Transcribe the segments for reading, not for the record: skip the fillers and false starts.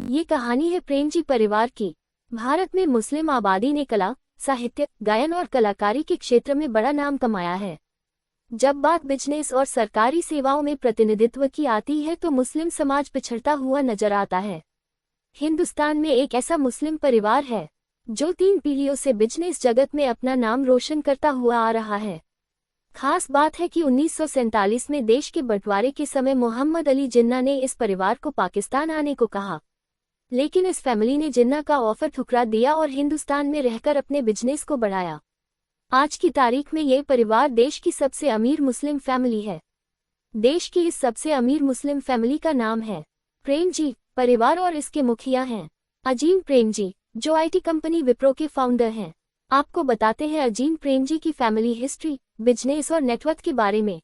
ये कहानी है प्रेमजी परिवार की। भारत में मुस्लिम आबादी ने कला, साहित्य, गायन और कलाकारी के क्षेत्र में बड़ा नाम कमाया है। जब बात बिजनेस और सरकारी सेवाओं में प्रतिनिधित्व की आती है तो मुस्लिम समाज पिछड़ता हुआ नजर आता है। हिंदुस्तान में एक ऐसा मुस्लिम परिवार है जो 3 पीढ़ियों से बिजनेस जगत में अपना नाम रोशन करता हुआ आ रहा है। खास बात है कि 1947 में देश के बंटवारे के समय मोहम्मद अली जिन्ना ने इस परिवार को पाकिस्तान आने को कहा, लेकिन इस फैमिली ने जिन्ना का ऑफर ठुकरा दिया और हिंदुस्तान में रहकर अपने बिजनेस को बढ़ाया। आज की तारीख में ये परिवार देश की सबसे अमीर मुस्लिम फैमिली है। देश की इस सबसे अमीर मुस्लिम फैमिली का नाम है प्रेमजी परिवार और इसके मुखिया हैं अजीम प्रेमजी, जो आईटी कंपनी विप्रो के फाउंडर हैं। आपको बताते हैं अजीम प्रेमजी की फैमिली हिस्ट्री, बिजनेस और नेटवर्थ के बारे में।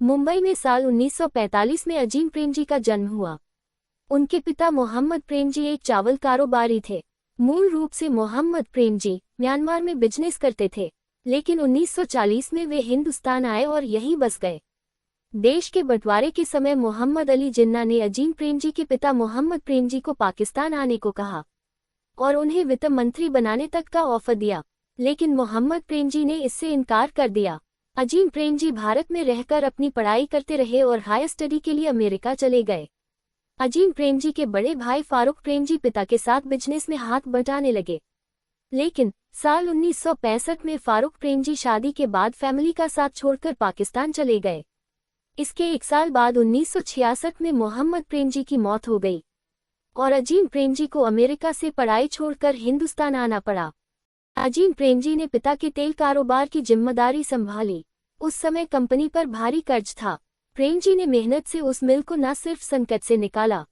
मुंबई में साल 1945 में अजीम प्रेमजी का जन्म हुआ। उनके पिता मोहम्मद प्रेमजी एक चावल कारोबारी थे। मूल रूप से मोहम्मद प्रेमजी म्यांमार में बिजनेस करते थे, लेकिन 1940 में वे हिंदुस्तान आए और यहीं बस गए। देश के बंटवारे के समय मोहम्मद अली जिन्ना ने अजीम प्रेमजी के पिता मोहम्मद प्रेमजी को पाकिस्तान आने को कहा और उन्हें वित्त मंत्री बनाने तक का ऑफर दिया, लेकिन मोहम्मद प्रेमजी ने इससे इनकार कर दिया। अजीम प्रेमजी भारत में रहकर अपनी पढ़ाई करते रहे और हायर स्टडी के लिए अमेरिका चले गए। अजीम प्रेमजी के बड़े भाई फारूक प्रेमजी पिता के साथ बिजनेस में हाथ बटाने लगे, लेकिन साल 1965 में फारूक प्रेमजी शादी के बाद फैमिली का साथ छोड़कर पाकिस्तान चले गए। इसके एक साल बाद 1966 में मोहम्मद प्रेमजी की मौत हो गई और अजीम प्रेमजी को अमेरिका से पढ़ाई छोड़कर हिंदुस्तान आना पड़ा। अजीम प्रेमजी ने पिता के तेल कारोबार की जिम्मेदारी संभाली। उस समय कंपनी पर भारी कर्ज था। प्रेमजी ने मेहनत से उस मिल को न सिर्फ संकट से निकाला,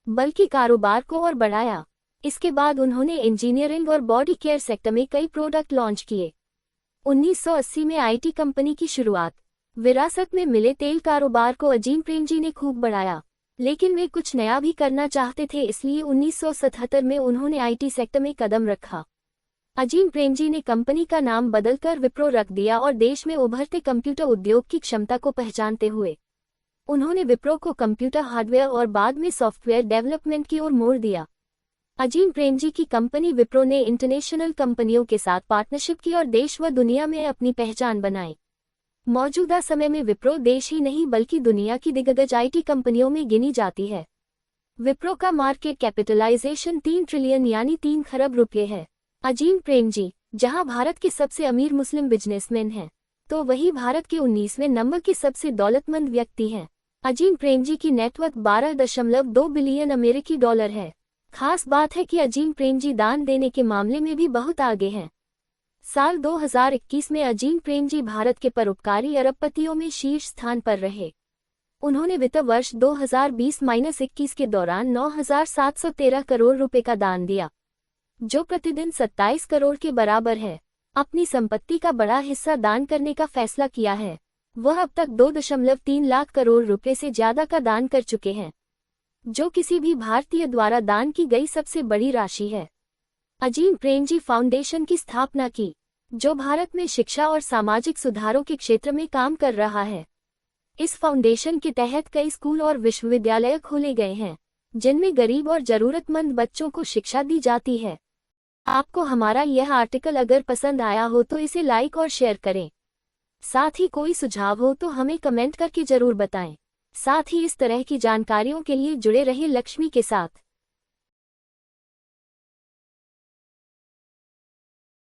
बल्कि कारोबार को और बढ़ाया। इसके बाद उन्होंने इंजीनियरिंग और बॉडी केयर सेक्टर में कई प्रोडक्ट लॉन्च किए। 1980 में आईटी कंपनी की शुरुआत। विरासत में मिले तेल कारोबार को अजीम प्रेमजी ने खूब बढ़ाया, लेकिन वे कुछ नया भी करना चाहते थे, इसलिए 1977 में उन्होंने आईटी सेक्टर में कदम रखा। अजीम प्रेमजी ने कंपनी का नाम बदलकर विप्रो रख दिया और देश में उभरते कंप्यूटर उद्योग की क्षमता को पहचानते हुए उन्होंने विप्रो को कंप्यूटर हार्डवेयर और बाद में सॉफ्टवेयर डेवलपमेंट की ओर मोड़ दिया। अजीम प्रेमजी की कंपनी विप्रो ने इंटरनेशनल कंपनियों के साथ पार्टनरशिप की और देश व दुनिया में अपनी पहचान बनाई। मौजूदा समय में विप्रो देश ही नहीं बल्कि दुनिया की दिग्गज आईटी कंपनियों में गिनी जाती है। विप्रो का मार्केट कैपिटलाइजेशन 3 ट्रिलियन यानी 3 खरब रुपये है। अजीम प्रेमजी जहां भारत के सबसे अमीर मुस्लिम बिजनेसमैन हैं, तो वही भारत के 19वें नंबर के सबसे दौलतमंद व्यक्ति हैं। अजीम प्रेमजी की नेटवर्थ 12.2 बिलियन अमेरिकी डॉलर है। खास बात है कि अजीम प्रेमजी दान देने के मामले में भी बहुत आगे हैं। साल 2021 में अजीम प्रेमजी भारत के परोपकारी अरबपतियों में शीर्ष स्थान पर रहे। उन्होंने वित्त वर्ष 2020-21 के दौरान 9,713 करोड़ रुपए का दान दिया, जो प्रतिदिन 27 करोड़ के बराबर है। अपनी संपत्ति का बड़ा हिस्सा दान करने का फैसला किया है। वह अब तक 2.3 लाख करोड़ रुपए से ज्यादा का दान कर चुके हैं, जो किसी भी भारतीय द्वारा दान की गई सबसे बड़ी राशि है। अजीम प्रेमजी फाउंडेशन की स्थापना की, जो भारत में शिक्षा और सामाजिक सुधारों के क्षेत्र में काम कर रहा है। इस फाउंडेशन के तहत कई स्कूल और विश्वविद्यालय खोले गए हैं, जिनमें गरीब और जरूरतमंद बच्चों को शिक्षा दी जाती है। आपको हमारा यह आर्टिकल अगर पसंद आया हो तो इसे लाइक और शेयर करें। साथ ही कोई सुझाव हो तो हमें कमेंट करके जरूर बताएं। साथ ही इस तरह की जानकारियों के लिए जुड़े रहें लक्ष्मी के साथ।